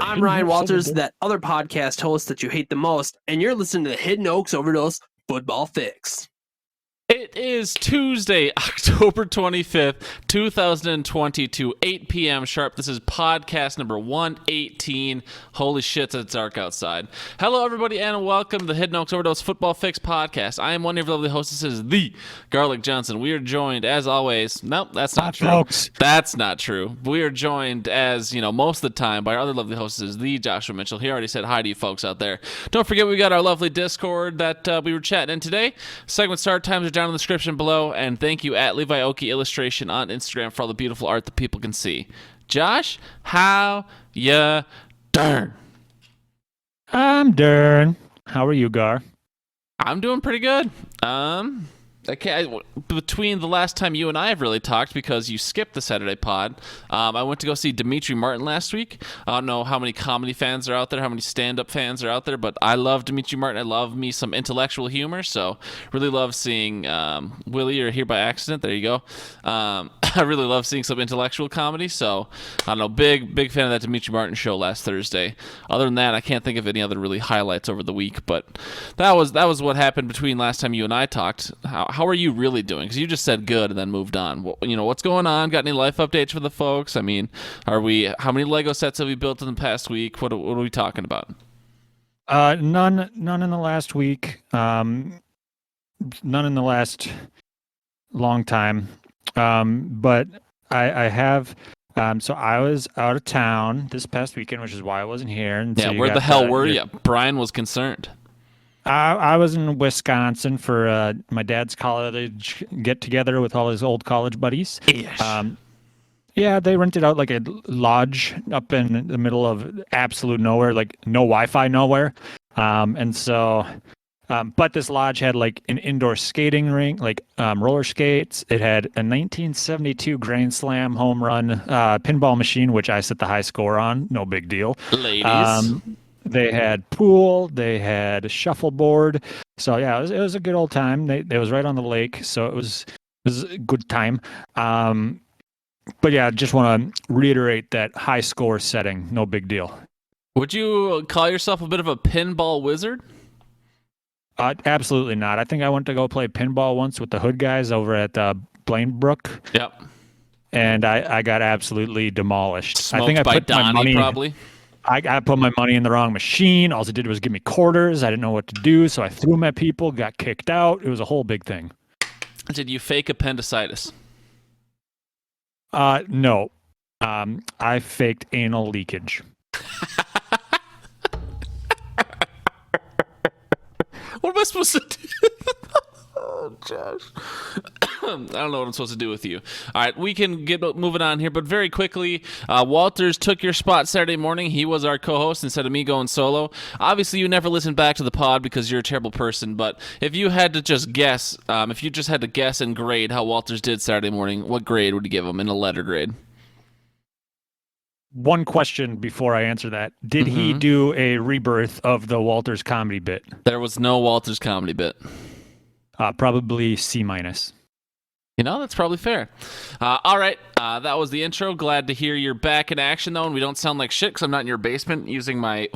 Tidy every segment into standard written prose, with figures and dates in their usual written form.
I'm Ryan Walters, that other podcast host that you hate the most, and you're listening to the Hidden Oaks Overdose Football Fix. It is Tuesday, October 25th, 2022, 8 p.m. sharp. This is podcast number 118. Holy shit, it's dark outside. Hello, everybody, and welcome to the Hidden Oaks Overdose Football Fix podcast. I am one of your lovely hostesses, the Garlic Johnson. We are joined, as always, nope, that's not true. Folks. That's not true. We are joined, as you know, most of the time by our other lovely hostesses, the Joshua Mitchell. He already said hi to you folks out there. Don't forget, we got our lovely Discord that we were chatting in today. Segment start times are down in the description below, and thank you at Levi Oki Illustration on Instagram for all the beautiful art that people can see. Josh, how ya darn? I'm Dern. How are you, Gar? I'm doing pretty good. Between the last time you and I have really talked, because you skipped the Saturday pod, I went to go see Dimitri Martin last week. I don't know how many comedy fans are out there, how many stand-up fans are out there, but I love Dimitri Martin. I love me some intellectual humor, so really love seeing Willie or Here by Accident. There you go. I really love seeing some intellectual comedy, so I don't know, big fan of that Dimitri Martin show last Thursday. Other than that, I can't think of any other really highlights over the week, but that was what happened between last time you and I talked. How are you really doing? Because you just said good and then moved on. What's going on? Got any life updates for the folks? I mean, how many Lego sets have we built in the past week? What are we talking about? None in the last week. None in the last long time. But I have. So I was out of town this past weekend, which is why I wasn't here. And yeah, so where the hell were you? Brian was concerned. I was in Wisconsin for my dad's college get-together with all his old college buddies. Yeah, they rented out like a lodge up in the middle of absolute nowhere, like no Wi-Fi nowhere. And so, but this lodge had like an indoor skating rink, like roller skates. It had a 1972 Grand Slam home run pinball machine, which I set the high score on. No big deal. Ladies. They had pool, they had a shuffleboard. So yeah, it was a good old time. It was right on the lake, so it was a good time. But yeah, just want to reiterate that high score setting, no big deal. Would you call yourself a bit of a pinball wizard? Absolutely not. I think I went to go play pinball once with the Hood guys over at Blainebrook. Yep. And I got absolutely demolished. Smoked I think I by put Donnie, my money probably. I put my money in the wrong machine. All it did was give me quarters. I didn't know what to do, so I threw them at people, got kicked out. It was a whole big thing. Did you fake appendicitis? No. I faked anal leakage. What am I supposed to do? Oh, Josh. I don't know what I'm supposed to do with you. All right, we can get moving on here, but very quickly, Walters took your spot Saturday morning. He was our co-host instead of me going solo. Obviously, you never listened back to the pod because you're a terrible person, but if you had to just guess, and grade how Walters did Saturday morning, what grade would you give him in a letter grade? One question before I answer that. Did he do a rebirth of the Walters comedy bit? There was no Walters comedy bit. Probably C-. That's probably fair. All right, that was the intro. Glad to hear you're back in action, though, and we don't sound like shit because I'm not in your basement using my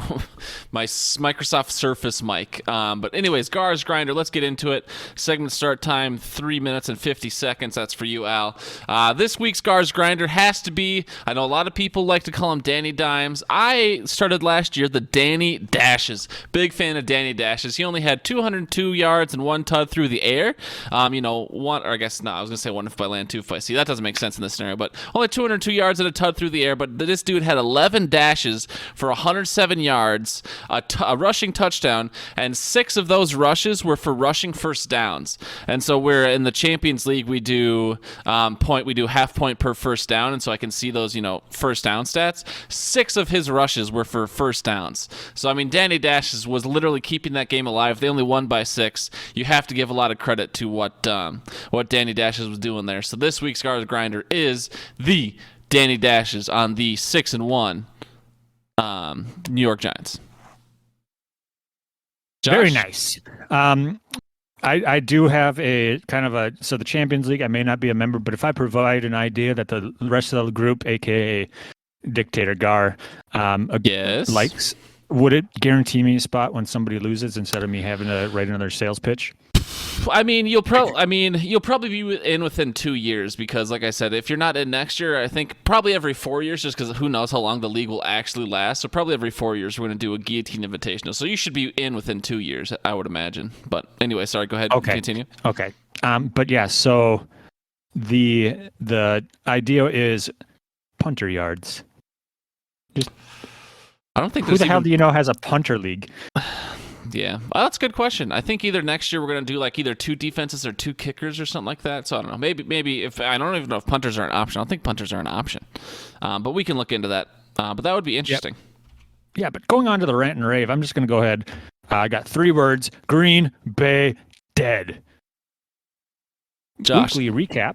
my Microsoft Surface mic. But anyways, Gar's Grinder, let's get into it. Segment start time, 3 minutes and 50 seconds. That's for you, Al. This week's Gar's Grinder has to be, I know a lot of people like to call him Danny Dimes. I started last year the Danny Dashes. Big fan of Danny Dashes. He only had 202 yards and 1 tud through the air. I was going to say 1 if by land, 2 if by sea. That doesn't make sense in this scenario, but only 202 yards and a tud through the air. But this dude had 11 dashes for 107 yards, a rushing touchdown, and 6 of those rushes were for rushing first downs. And so we're in the Champions League. We do half point per first down, and so I can see those first down stats. 6 of his rushes were for first downs. So I mean, Danny Dashes was literally keeping that game alive. They only won by 6. You have to give a lot of credit to what Danny Dashes was doing there. So this week's Gar's Grinder is the Danny Dashes on the 6-1 New York Giants. Josh? Very nice. I do have a kind of so the Champions League, I may not be a member, but if I provide an idea that the rest of the group, aka Dictator Gar Yes. likes. Would it guarantee me a spot when somebody loses instead of me having to write another sales pitch? I mean, you'll probably be in within 2 years because, like I said, if you're not in next year, I think probably every 4 years, just because who knows how long the league will actually last. So probably every 4 years we're going to do a guillotine invitational. So you should be in within 2 years, I would imagine. But anyway, sorry, go ahead. Okay. Continue. Okay. But yeah, so the idea is punter yards. I don't think Who the hell even... do you know has a punter league? Yeah, well, that's a good question. I think either next year we're going to do like either 2 defenses or 2 kickers or something like that. So I don't know. Maybe if I don't even know if punters are an option. I don't think punters are an option, but we can look into that. But that would be interesting. Yep. Yeah, but going on to the rant and rave, I'm just going to go ahead. I got 3 words: Green Bay dead. Josh, weekly recap.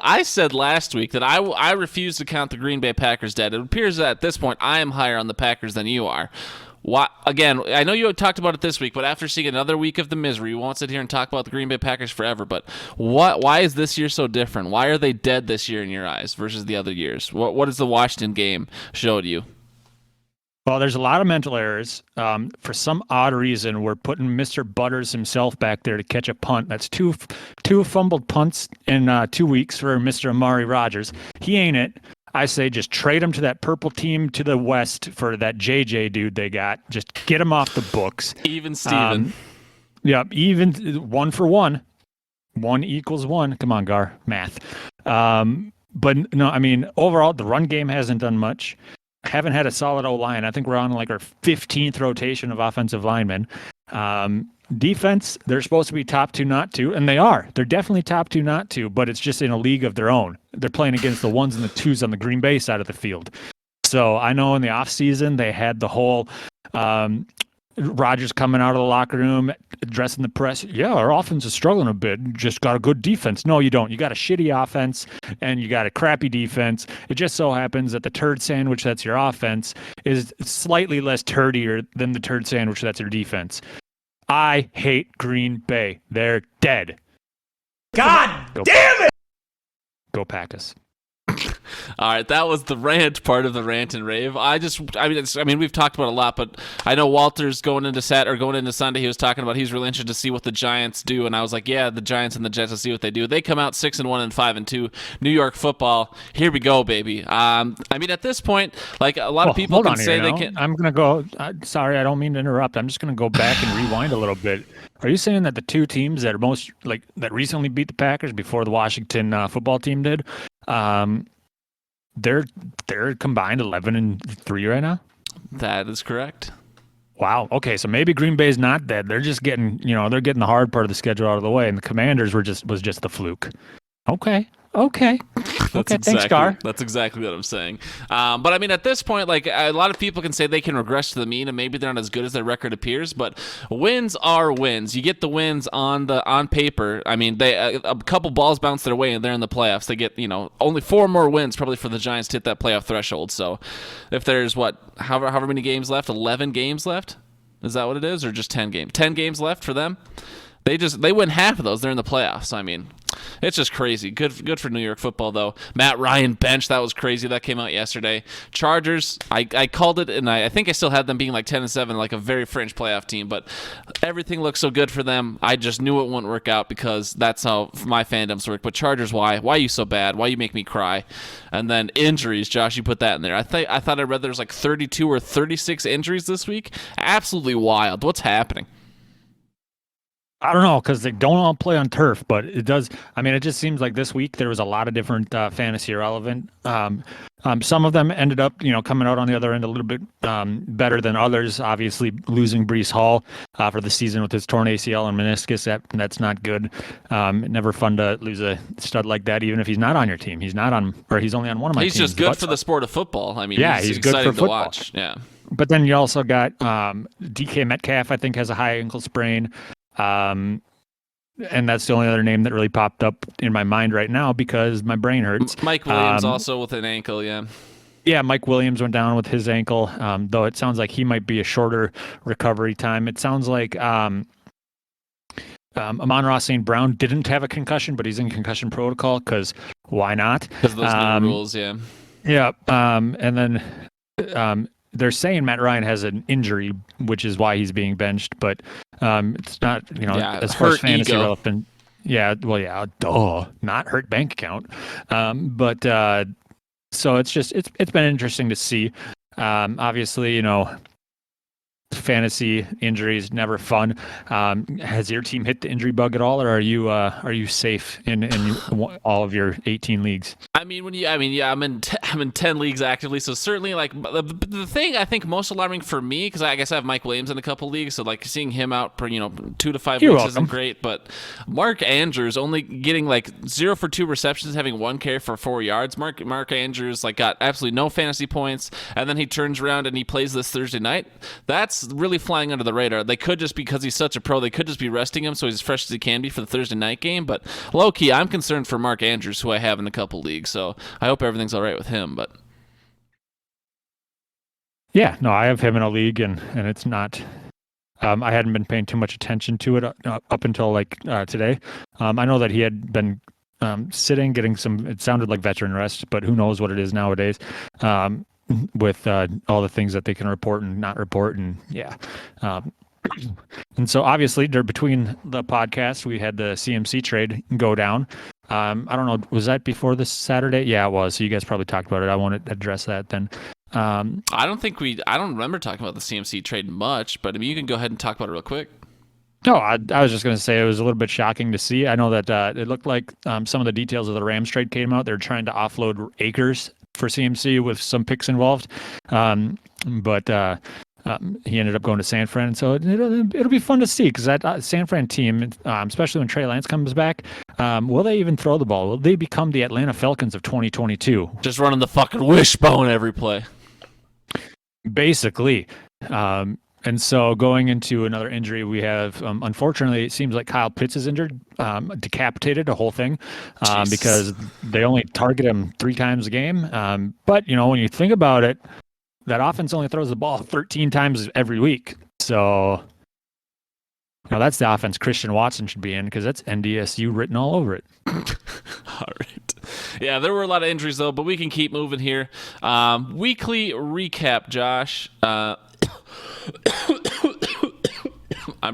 I said last week that I refuse to count the Green Bay Packers dead. It appears that at this point I am higher on the Packers than you are. Why, again, I know you had talked about it this week, but after seeing another week of the misery, we won't sit here and talk about the Green Bay Packers forever. But why is this year so different? Why are they dead this year in your eyes versus the other years? What does the Washington game show to you? Well, there's a lot of mental errors. For some odd reason, we're putting Mr. Butters himself back there to catch a punt. That's two fumbled punts in 2 weeks for Mr. Amari Rodgers. He ain't it. I say just trade him to that purple team to the west for that JJ dude they got. Just get him off the books. Even Steven. Even 1 for 1. 1 equals 1. Come on, Gar. Math. But no, I mean, overall, the run game hasn't done much. Haven't had a solid O-line. I think we're on like our 15th rotation of offensive linemen. Defense, they're supposed to be top 2, not 2, and they are. They're definitely top 2, not 2, but it's just in a league of their own. They're playing against the 1s and the 2s on the Green Bay side of the field. So I know in the offseason they had the whole Rodgers coming out of the locker room, addressing the press. Yeah, our offense is struggling a bit. Just got a good defense. No, you don't. You got a shitty offense and you got a crappy defense. It just so happens that the turd sandwich that's your offense is slightly less turdier than the turd sandwich that's your defense. I hate Green Bay. They're dead. God damn it! Go Packers. All right, that was the rant part of the rant and rave. I mean, we've talked about it a lot, but I know Walter's going into Sunday. He was talking about he's really interested to see what the Giants do, and I was like, yeah, the Giants and the Jets, to see what they do. They come out 6-1 and 5-2. New York football, here we go, baby. I mean, at this point, like a lot of people can say they can. I'm gonna go. Sorry, I don't mean to interrupt. I'm just gonna go back and rewind a little bit. Are you saying that the 2 teams that are that recently beat the Packers before the Washington football team did? They're combined 11-3 right now. That is correct. Wow. Okay, so maybe Green Bay's not dead. They're just getting, they're getting the hard part of the schedule out of the way, and the Commanders was just the fluke. Okay. Thanks, Gar. That's exactly what I'm saying. But I mean, at this point, like a lot of people can say they can regress to the mean, and maybe they're not as good as their record appears. But wins are wins. You get the wins on paper. I mean, a couple balls bounce their way, and they're in the playoffs. They get only 4 more wins probably for the Giants to hit that playoff threshold. So if there's however many games left, 11 games left, is that what it is, or just 10 games? 10 games left for them. They win half of those. They're in the playoffs. I mean, it's just crazy. Good for New York football, though. Matt Ryan bench, that was crazy. That came out yesterday. Chargers, I called it, and I think I still had them being like 10-7, like a very fringe playoff team. But everything looks so good for them. I just knew it wouldn't work out because that's how my fandoms work. But Chargers, why? Why are you so bad? Why you make me cry? And then injuries, Josh, you put that in there. I thought I read there's like 32 or 36 injuries this week. Absolutely wild. What's happening? I don't know, because they don't all play on turf, but it does. I mean, it just seems like this week there was a lot of different fantasy relevant. Some of them ended up, coming out on the other end a little bit better than others. Obviously, losing Breece Hall for the season with his torn ACL and meniscus, that's not good. Never fun to lose a stud like that, even if he's not on your team. He's only on one of my teams. He's just good for the sport of football. I mean, yeah, he's good for football. Watch. Yeah. But then you also got DK Metcalf, I think, has a high ankle sprain. And that's the only other name that really popped up in my mind right now because my brain hurts. Mike Williams also with an ankle, yeah. Yeah, Mike Williams went down with his ankle, though it sounds like he might be a shorter recovery time. It sounds like Amon-Ra St. Brown didn't have a concussion, but he's in concussion protocol because why not? Because of those new rules, yeah. Yeah. And then they're saying Matt Ryan has an injury, which is why he's being benched, but it's not, as far as hurt fantasy ego. relevant. Yeah, well, yeah, duh, not hurt bank account. But so it's been interesting to see. Obviously, fantasy injuries never fun. Has your team hit the injury bug at all, or are you safe in all of your 18 leagues? I'm in 10 leagues actively, so certainly like the thing I think most alarming for me, because I guess I have Mike Williams in a couple leagues, so like seeing him out for 2 to 5 You're weeks welcome. isn't great. But Mark Andrews only getting like 0 for 2 receptions, having 1 carry for 4 yards. Mark Andrews like got absolutely no fantasy points, and then he turns around and he plays this Thursday night. That's really flying under the radar. They could just, because he's such a pro, they could just be resting him so he's as fresh as he can be for the Thursday night game. But low key, I'm concerned for Mark Andrews, who I have in a couple leagues. So I hope everything's all right with him. But Yeah, no, I have him in a league, and it's not. I hadn't been paying too much attention to it up until today. I know that he had been sitting, getting some. It sounded like veteran rest, but who knows what it is nowadays. With all the things that they can report and not report, and yeah. And so obviously, between the podcast, we had the CMC trade go down. I don't know, was that before this Saturday? Yeah, it was. So you guys probably talked about it. I won't address that then. I don't remember talking about the CMC trade much, but I mean, you can go ahead and talk about it real quick. No, I was just going to say it was a little bit shocking to see. I know that it looked like some of the details of the Rams trade came out. They're trying to offload Akers for CMC with some picks involved. But he ended up going to San Fran. So it'll be fun to see, because that San Fran team, especially when Trey Lance comes back, will they even throw the ball? Will they become the Atlanta Falcons of 2022? Just running the fucking wishbone every play. Basically. And so going into another injury, we have, unfortunately, it seems like Kyle Pitts is injured, decapitated, the whole thing, because they only target him 3 times a game. But, when you think about it, that offense only throws the ball 13 times every week. So, that's the offense Christian Watson should be in, because that's NDSU written all over it. All right. Yeah, there were a lot of injuries, though, but we can keep moving here. Weekly recap, Josh. I'm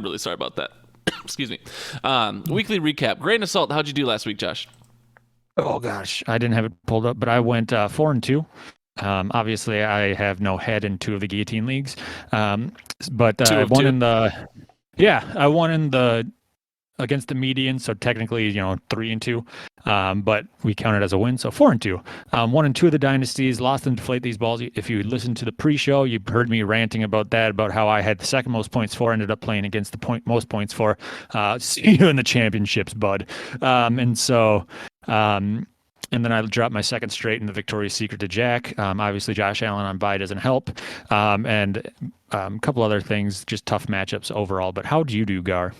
really sorry about that. Excuse me. Weekly recap. Grain of salt. How'd you do last week, Josh? Oh gosh, I didn't have it pulled up, but I went 4-2. Obviously, I have no head in 2 of the guillotine leagues, but I won 2. in the. Yeah, I won in the against the median, so technically 3-2, but we count it as a win, so 4-2. 1 and 2 of the dynasties, lost and deflate these balls. If you listened to the pre-show, you heard me ranting about that, about how I had the second most points for, ended up playing against the most points for. See you in the championships, bud. And then I dropped my second straight in the Victoria's Secret to Jack. Obviously, Josh Allen on bye doesn't help, and a couple other things, just tough matchups overall. But how'd you do, Gar?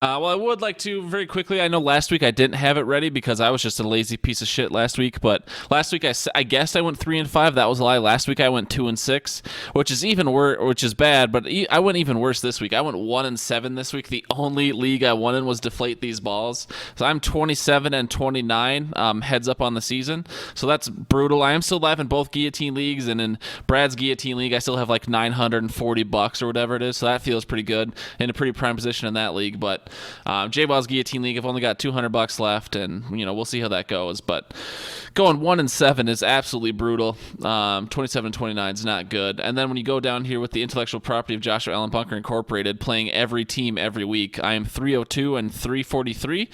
Well, I would like to very quickly. I know last week I didn't have it ready because I was just a lazy piece of shit last week. But last week I guess I went 3-5. That was a lie. Last week I went 2-6, which is even worse, which is bad. But I went even worse this week. I went 1-7 this week. The only league I won in was Deflate These Balls. So I'm 27-29 heads up on the season. So that's brutal. I am still alive in both guillotine leagues, and in Brad's guillotine league I still have like $940 or whatever it is. So that feels pretty good, in a pretty prime position in that league. But J-Ball's Guillotine League, I've only got $200 left, and we'll see how that goes. But going 1-7 is absolutely brutal. 27-29 is not good. And then when you go down here with the intellectual property of Joshua Allen Bunker Incorporated, playing every team every week, I am 302 and 343.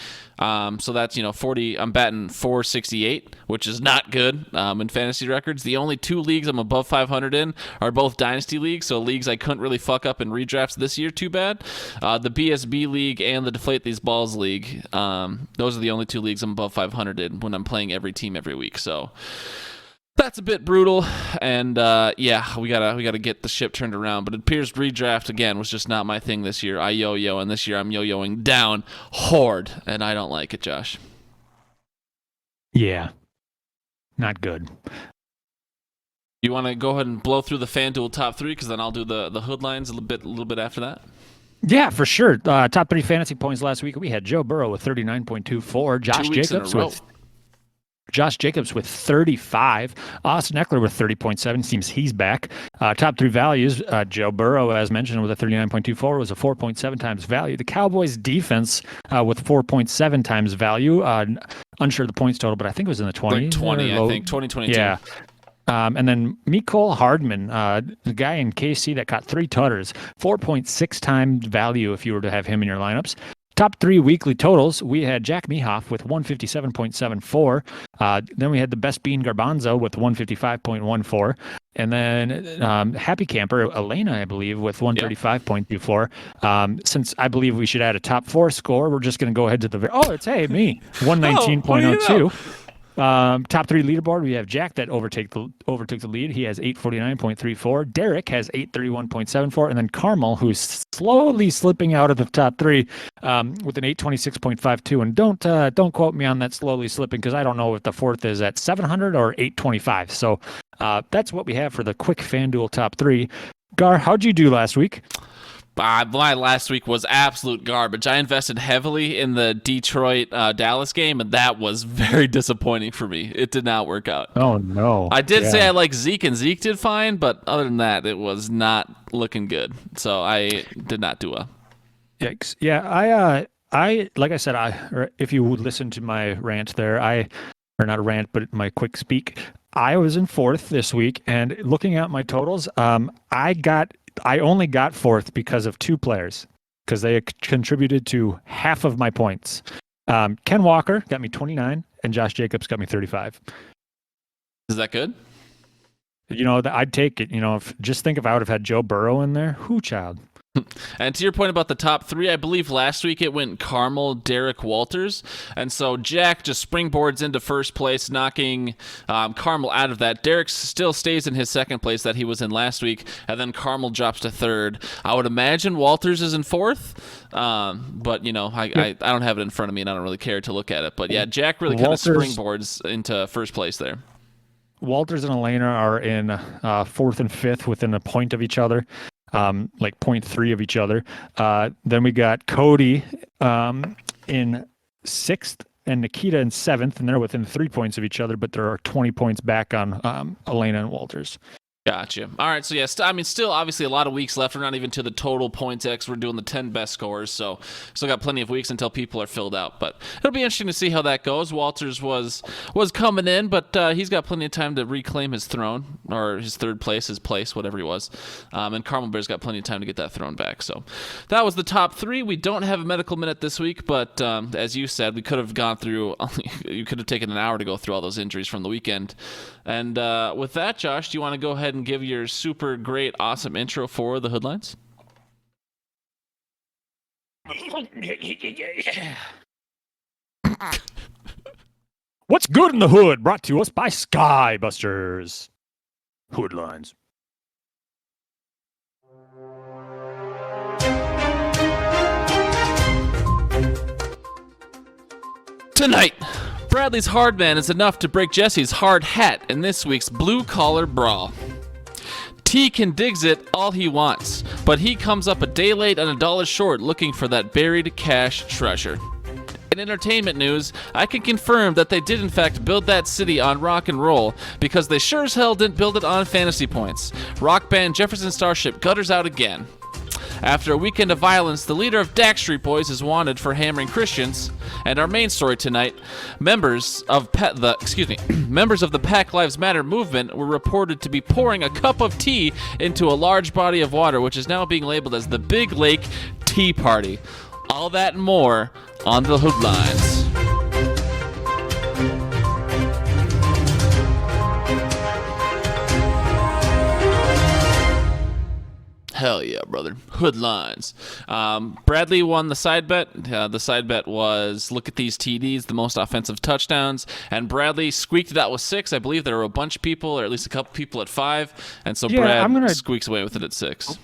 So that's 40. I'm batting 468, which is not good in fantasy records. The only 2 leagues I'm above 500 in are both dynasty leagues, so leagues I couldn't really fuck up in redrafts this year too bad. The BSB league and the Deflate These Balls league, those are the only 2 leagues I'm above 500 in when I'm playing every team every week. So that's a bit brutal, and we gotta get the ship turned around. But it appears redraft again was just not my thing this year. I yo-yo, and this year I'm yo-yoing down hard, and I don't like it, Josh. Yeah, not good. You want to go ahead and blow through the FanDuel top 3, because then I'll do the Hoodlines a little bit after that. Yeah, for sure. Top 3 fantasy points last week. We had Joe Burrow with 39.24, Josh 2 weeks Jacobs in a row. with Josh Jacobs with 35. Austin Eckler with 30.7. Seems he's back. Top three values. Joe Burrow, as mentioned, with a 39.24 was a 4.7 times value. The Cowboys defense with 4.7 times value. Unsure of the points total, but I think it was in the 20. Like 20, I think. 2022. Yeah. And then Mecole Hardman, the guy in KC that caught 3 tutters, 4.6 times value if you were to have him in your lineups. Top 3 weekly totals, we had Jack Mehoff with 157.74. Then we had the Best Bean Garbanzo with 155.14. And then Happy Camper, Elena, I believe, with 135.24. Since I believe we should add a top 4 score, we're just going to go ahead to the... it's me, 119.02. Top 3 leaderboard, we have Jack that overtook the lead. He has 849.34. Derek has 831.74, and then Carmel, who's slowly slipping out of the top 3 with an 826.52. And don't quote me on that slowly slipping, because I don't know if the 4th is at 700 or 825. So that's what we have for the quick FanDuel top 3. Gar, how'd you do last week? My last week was absolute garbage. I invested heavily in the Detroit-Dallas game, and that was very disappointing for me. It did not work out. Oh, no. I did say I like Zeke, and Zeke did fine, but other than that, it was not looking good. So I did not do well. Yikes. Yeah, I like I said, if you would listen to my rant there, or not a rant, but my quick speak, I was in 4th this week, and looking at my totals, I only got 4th because of 2 players, because they contributed to half of my points. Ken Walker got me 29, and Josh Jacobs got me 35. Is that good? I'd take it. Just think if I would have had Joe Burrow in there, child. And to your point about the top 3, I believe last week it went Carmel, Derek, Walters. And so Jack just springboards into first place, knocking Carmel out of that. Derek still stays in his second place that he was in last week, and then Carmel drops to 3rd. I would imagine Walters is in 4th, but, I don't have it in front of me, and I don't really care to look at it. But, yeah, Jack really kind of springboards into first place there. Walters and Elena are in 4th and 5th within a point of each other. Like 0.3 of each other. Then we got Cody in 6th and Nikita in 7th, and they're within 3 points of each other, but there are 20 points back on Elena and Walters. Gotcha. All right, so yeah, still obviously a lot of weeks left. We're not even to the total points X. We're doing the 10 best scores, so still got plenty of weeks until people are filled out. But it'll be interesting to see how that goes. Walters was coming in, but he's got plenty of time to reclaim his throne, or his 3rd place, his place, whatever he was. And Carmel Bear's got plenty of time to get that throne back. So that was the top 3. We don't have a medical minute this week, but as you said, we could have gone through. You could have taken an hour to go through all those injuries from the weekend. And with that, Josh, do you want to go ahead and give your super great, awesome intro for the Hoodlines? What's good in the hood? Brought to us by Skybusters. Hoodlines. Tonight, Bradley's hard man is enough to break Jesse's hard hat in this week's Blue Collar Brawl. T can digs it all he wants, but he comes up a day late and $1 short looking for that buried cash treasure. In entertainment news, I can confirm that they did in fact build that city on rock and roll, because they sure as hell didn't build it on fantasy points. Rock band Jefferson Starship gutters out again. After a weekend of violence, the leader of Backstreet Boys is wanted for hammering Christians. And our main story tonight, members of the Pack Lives Matter movement were reported to be pouring a cup of tea into a large body of water, which is now being labeled as the Big Lake Tea Party. All that and more on the Hoodlines. Hell yeah, brother. Hoodlines. Bradley won the side bet. The side bet was look at these TDs, the most offensive touchdowns. And Bradley squeaked it out with 6. I believe there were a bunch of people, or at least a couple people at 5. And so Brad squeaks away with it at 6.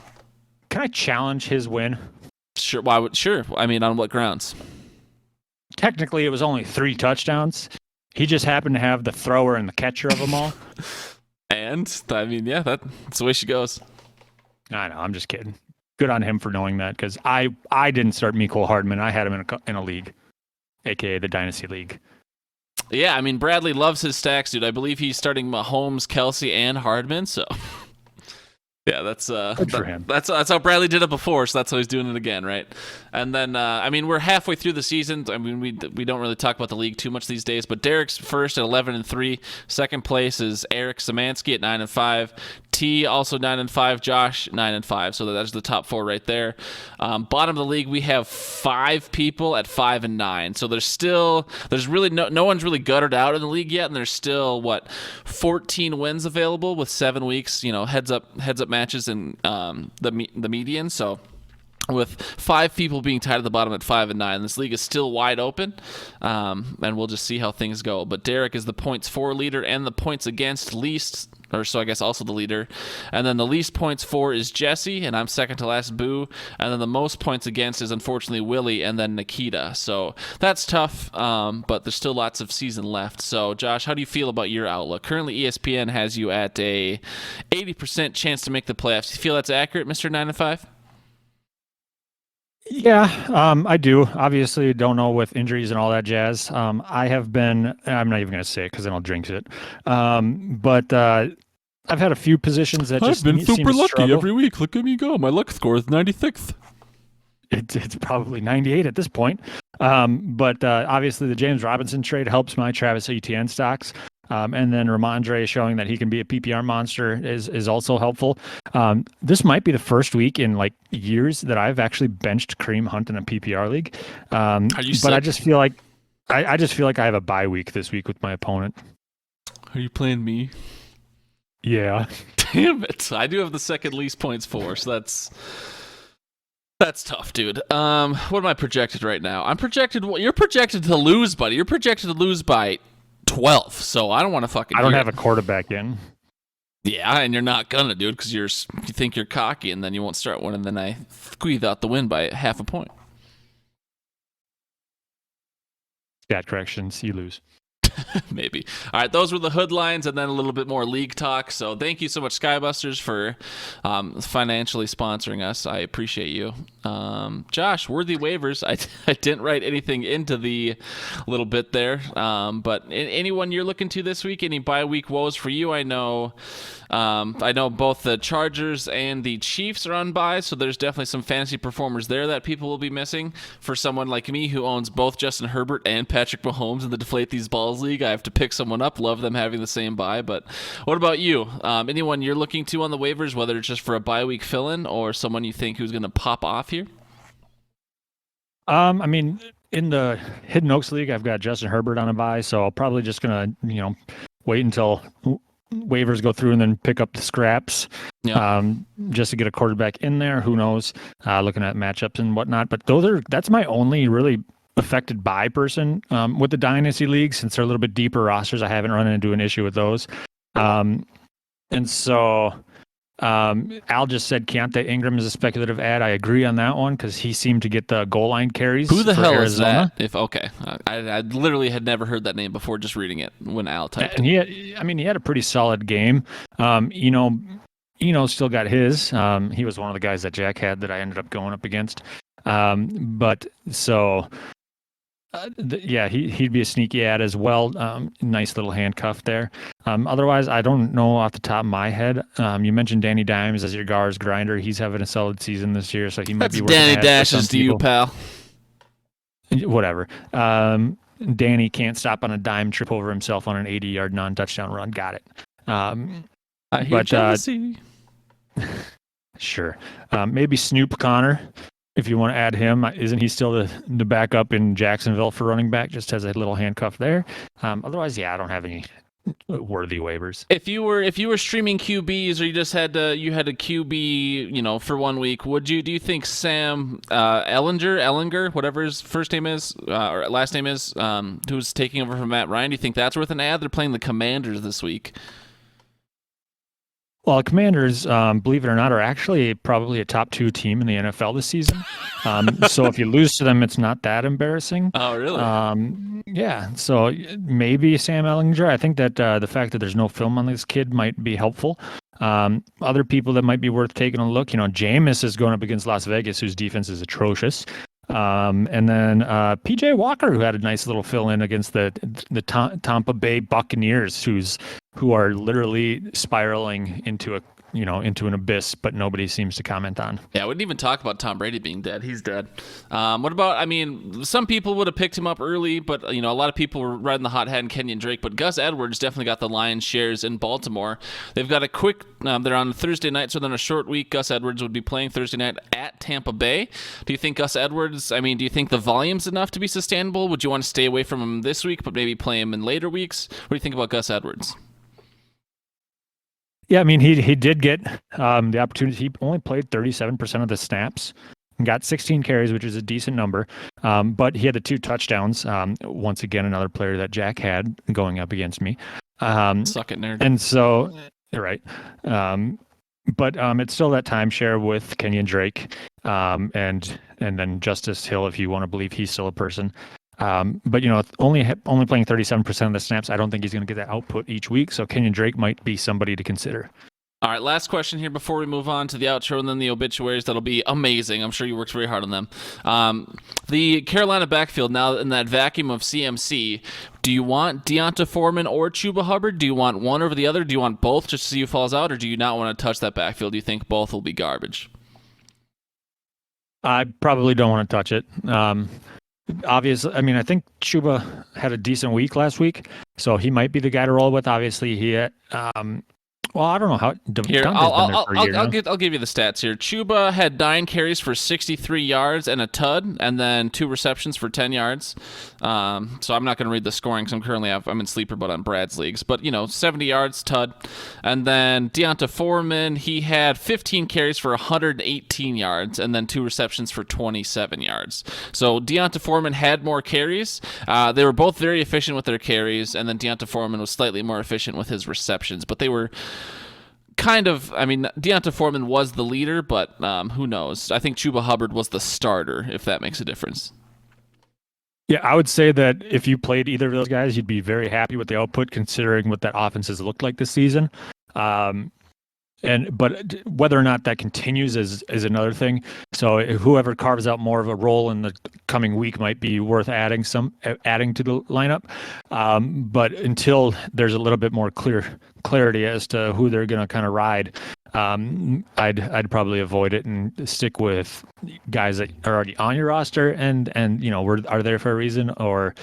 Can I challenge his win? Sure. Sure. I mean, on what grounds? Technically, it was only 3 touchdowns. He just happened to have the thrower and the catcher of them all. And, I mean, yeah, that's the way she goes. I know, I'm just kidding. Good on him for knowing that, because I didn't start Mecole Hardman. I had him in a league, a.k.a. the Dynasty League. Yeah, I mean, Bradley loves his stacks, dude. I believe he's starting Mahomes, Kelsey, and Hardman, so... Yeah, that's Good for him. That's how Bradley did it before, so that's how he's doing it again, right? And then I mean, we're halfway through the season. I mean, we don't really talk about the league too much these days, but Derek's first at 11-3. Second place is Eric Szymanski at 9-5. T also 9-5. Josh 9-5. So that's the top 4 right there. Bottom of the league, we have 5 people at 5-9. So there's really no one's really guttered out in the league yet, and there's still 14 wins available with 7 weeks. Heads up matches in the median. So with 5 people being tied at the bottom at 5-9, this league is still wide open, and we'll just see how things go. But Derek is the points for leader and the points against least, or so I guess also the leader. And then the least points for is Jesse, and I'm second to last, Boo. And then the most points against is unfortunately Willie, and then Nikita. So that's tough, but there's still lots of season left. So Josh, how do you feel about your outlook? Currently ESPN has you at a 80% chance to make the playoffs. Do you feel that's accurate, Mr. 9-5? Yeah, I do. Obviously, don't know with injuries and all that jazz. I have been, I'm not even going to say it because then I'll jinx it. But I've had a few positions that just seem to struggle. every week. Look at me go. My luck score is 96th. It's probably 98 at this point. But obviously, the James Robinson trade helps my Travis Etienne stocks. And then Ramondre showing that he can be a PPR monster is also helpful. This might be the first week in years that I've actually benched Kareem Hunt in a PPR league. But I just feel like I have a bye week this week with my opponent. Are you playing me? Yeah. Damn it! I do have the second least points for, so that's tough, dude. What am I projected right now? You're projected to lose, buddy. You're projected to lose by 12, so I don't want to fucking. I don't have a quarterback in. Yeah, and you're not gonna, dude, because you think you're cocky, and then you won't start one, and then I squeeze out the win by half a point. Stat corrections, you lose. Maybe. All right, those were the Hoodlines, and then a little bit more league talk. So thank you so much, Skybusters, for financially sponsoring us. I appreciate you. Josh, worthy waivers. I didn't write anything into the little bit there, but anyone you're looking to this week, any bye week woes for you? I know both the Chargers and the Chiefs are on bye, so there's definitely some fantasy performers there that people will be missing. For someone like me who owns both Justin Herbert and Patrick Mahomes in the Deflate These Balls League, I have to pick someone up. Love them having the same bye. But what about you? Anyone you're looking to on the waivers, whether it's just for a bye week fill-in or someone you think who's going to pop off here? I mean, in the Hidden Oaks League, I've got Justin Herbert on a bye, so I'll probably just going to, wait until waivers go through and then pick up the scraps. Yeah. Just to get a quarterback in there. Who knows? Looking at matchups and whatnot. But that's my only really affected by person with the Dynasty League, since they're a little bit deeper rosters. I haven't run into an issue with those. And so Al just said Keontae Ingram is a speculative ad. I agree on that one because he seemed to get the goal line carries. Who the hell Arizona. is that? I literally had never heard that name before just reading it when Al typed and it. he had a pretty solid game. Eno still got his. He was one of the guys that Jack had that I ended up going up against. He'd be a sneaky ad as well. Nice little handcuff there. Otherwise, I don't know off the top of my head. You mentioned Danny Dimes as your Gars grinder. He's having a solid season this year, so he might be worth Danny dashes to you, pal. Whatever. Danny can't stop on a dime, trip over himself on an 80-yard non-touchdown run. Got it. I hear jealousy. Sure. Maybe Snoop Connor. If you want to add him, isn't he still the backup in Jacksonville for running back? Just has a little handcuff there. Otherwise, I don't have any worthy waivers. If you were streaming QBs, or you just had a QB, for 1 week, do you think Sam Ellinger, whatever his first name is or last name is, who's taking over from Matt Ryan? Do you think that's worth an ad? They're playing the Commanders this week. Well, Commanders, believe it or not, are actually probably a top 2 team in the NFL this season. So if you lose to them, it's not that embarrassing. Oh, really? Yeah. So maybe Sam Ellinger. I think that the fact that there's no film on this kid might be helpful. Other people that might be worth taking a look, Jameis is going up against Las Vegas, whose defense is atrocious. And then PJ Walker, who had a nice little fill in against the Tampa Bay Buccaneers, who are literally spiraling into an abyss, but nobody seems to comment on. Yeah, I wouldn't even talk about Tom Brady being dead. He's dead. What about, some people would have picked him up early, but, a lot of people were riding the hot hat in Kenyon Drake, but Gus Edwards definitely got the lion's shares in Baltimore. They've got a quick, they're on Thursday night, so then a short week. Gus Edwards would be playing Thursday night at Tampa Bay. Do you think Gus Edwards, do you think the volume's enough to be sustainable? Would you want to stay away from him this week, but maybe play him in later weeks? What do you think about Gus Edwards? Yeah, he did get the opportunity. He only played 37% of the snaps and got 16 carries, which is a decent number. But he had the 2 touchdowns. Once again, another player that Jack had going up against me. Suck it, nerd. And so, right. But it's still that timeshare with Kenyon Drake and then Justice Hill, if you want to believe he's still a person. But only playing 37% of the snaps, I don't think he's going to get that output each week. So Kenyon Drake might be somebody to consider. All right, last question here before we move on to the outro and then the obituaries. That'll be amazing. I'm sure you worked very hard on them. The Carolina backfield, now in that vacuum of CMC, do you want Deonta Foreman or Chuba Hubbard? Do you want one over the other? Do you want both just to see who falls out? Or do you not want to touch that backfield? Do you think both will be garbage? I probably don't want to touch it. Obviously, I think Chuba had a decent week last week, so he might be the guy to roll with. Obviously, he had, I don't know how. Here, I'll give you the stats here. Chuba had 9 carries for 63 yards and a tud, and then 2 receptions for 10 yards. So I'm not going to read the scoring because I'm in sleeper, but on Brad's leagues. But 70 yards, tud, and then Deonta Foreman, he had 15 carries for 118 yards, and then 2 receptions for 27 yards. So Deonta Foreman had more carries. They were both very efficient with their carries, and then Deonta Foreman was slightly more efficient with his receptions, but they were kind of, Deonta Foreman was the leader, but who knows? I think Chuba Hubbard was the starter, if that makes a difference. Yeah, I would say that if you played either of those guys, you'd be very happy with the output, considering what that offense has looked like this season. But whether or not that continues is another thing. So whoever carves out more of a role in the coming week might be worth adding to the lineup. But until there's a little bit more clarity as to who they're going to kind of ride, I'd probably avoid it and stick with guys that are already on your roster and are there for a reason, or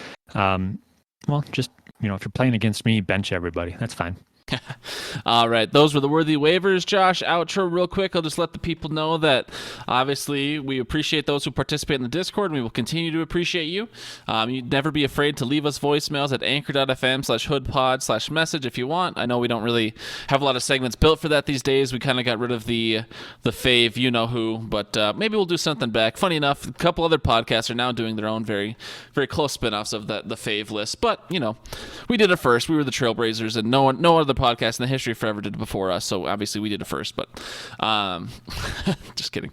just if you're playing against me, bench everybody. That's fine. All right, those were the worthy waivers. Josh, outro real quick. I'll just let the people know that obviously we appreciate those who participate in the Discord, and we will continue to appreciate you. You'd never be afraid to leave us voicemails at anchor.fm/hoodpod/message if you want. I know we don't really have a lot of segments built for that these days. We kind of got rid of the fave you-know-who, but maybe we'll do something back. Funny enough, a couple other podcasts are now doing their own very, very close spinoffs of the fave list, but, we did it first. We were the Trailblazers, and no other podcast in the history forever did it before us, so obviously we did it first, but just kidding.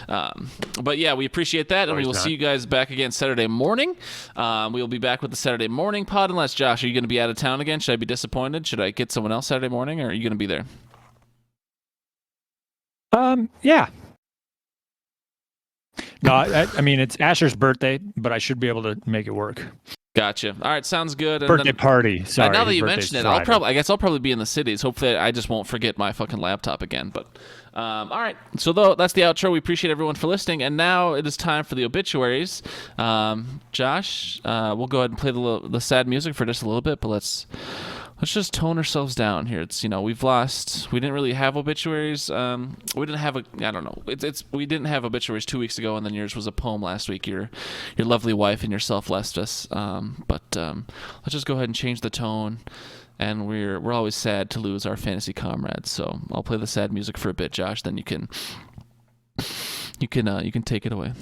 But yeah, we appreciate that, and we will see you guys back again Saturday morning. We will be back with the Saturday morning pod, unless, Josh, are you going to be out of town again? Should I be disappointed? Should I get someone else Saturday morning, or are you going to be there? Yeah. No, it's Asher's birthday, but I should be able to make it work. Gotcha. All right, sounds good. And birthday party. Sorry. Now that you mention it, I'll probably be in the cities. Hopefully, I just won't forget my fucking laptop again. But all right. So that's the outro. We appreciate everyone for listening, and now it is time for the obituaries. Josh, we'll go ahead and play the sad music for just a little bit, but let's just tone ourselves down here. It's we didn't really have obituaries. We didn't have we didn't have obituaries 2 weeks ago, and then yours was a poem last week. Your lovely wife and yourself left us. But let's just go ahead and change the tone. And we're always sad to lose our fantasy comrades. So I'll play the sad music for a bit, Josh. Then you can take it away.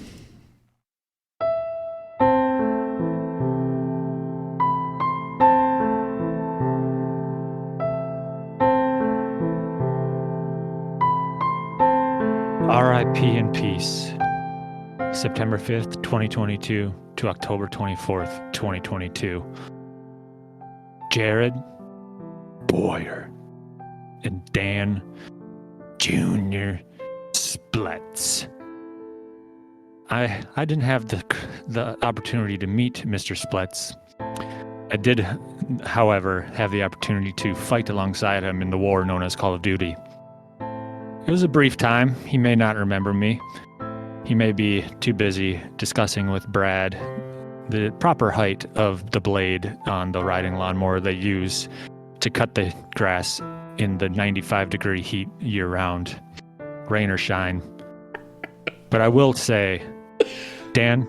R.I.P. in peace. September 5th, 2022 to October 24th, 2022. Jared Boyer and Dan Jr. Splets. I didn't have the opportunity to meet Mr. Splets. I did, however, have the opportunity to fight alongside him in the war known as Call of Duty. It was a brief time. He may not remember me. He may be too busy discussing with Brad the proper height of the blade on the riding lawnmower they use to cut the grass in the 95-degree heat year-round, rain or shine. But I will say, Dan,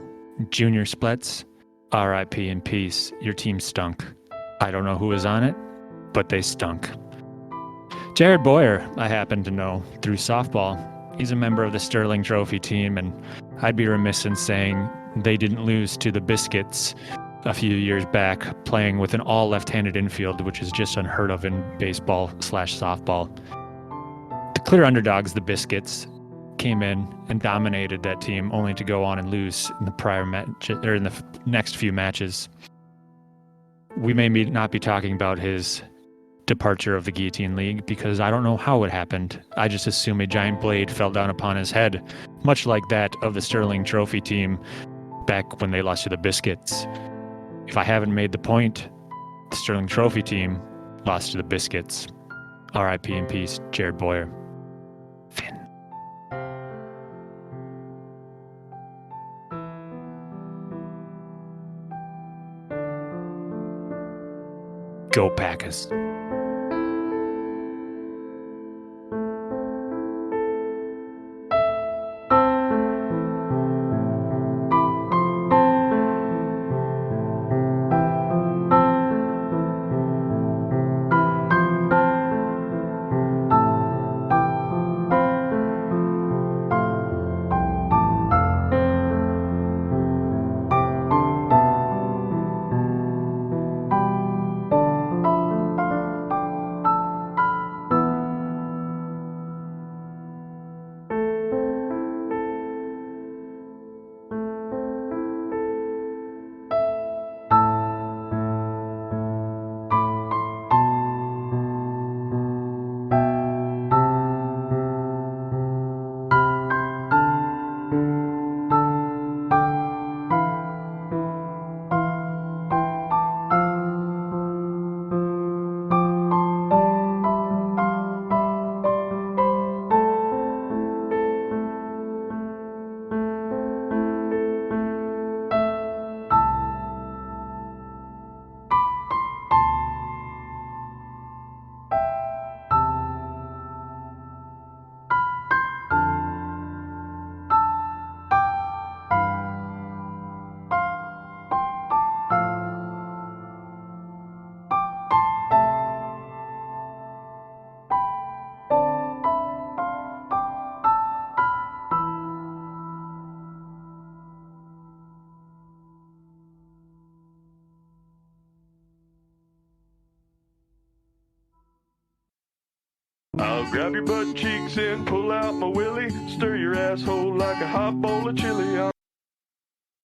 Junior Splets, R.I.P. in peace, your team stunk. I don't know who was on it, but they stunk. Jared Boyer, I happen to know through softball. He's a member of the Sterling Trophy team, and I'd be remiss in saying they didn't lose to the Biscuits a few years back, playing with an all left-handed infield, which is just unheard of in baseball/softball. The clear underdogs, the Biscuits, came in and dominated that team, only to go on and lose in the prior match or in the next few matches. We may not be talking about his departure of the Guillotine League because I don't know how it happened. I just assume a giant blade fell down upon his head, much like that of the Sterling Trophy team back when they lost to the Biscuits. If I haven't made the point, the Sterling Trophy team lost to the Biscuits. R.I.P. in peace, Jared Boyer. Finn. Go Packers. I'll grab your butt cheeks and pull out my willy, stir your asshole like a hot bowl of chili.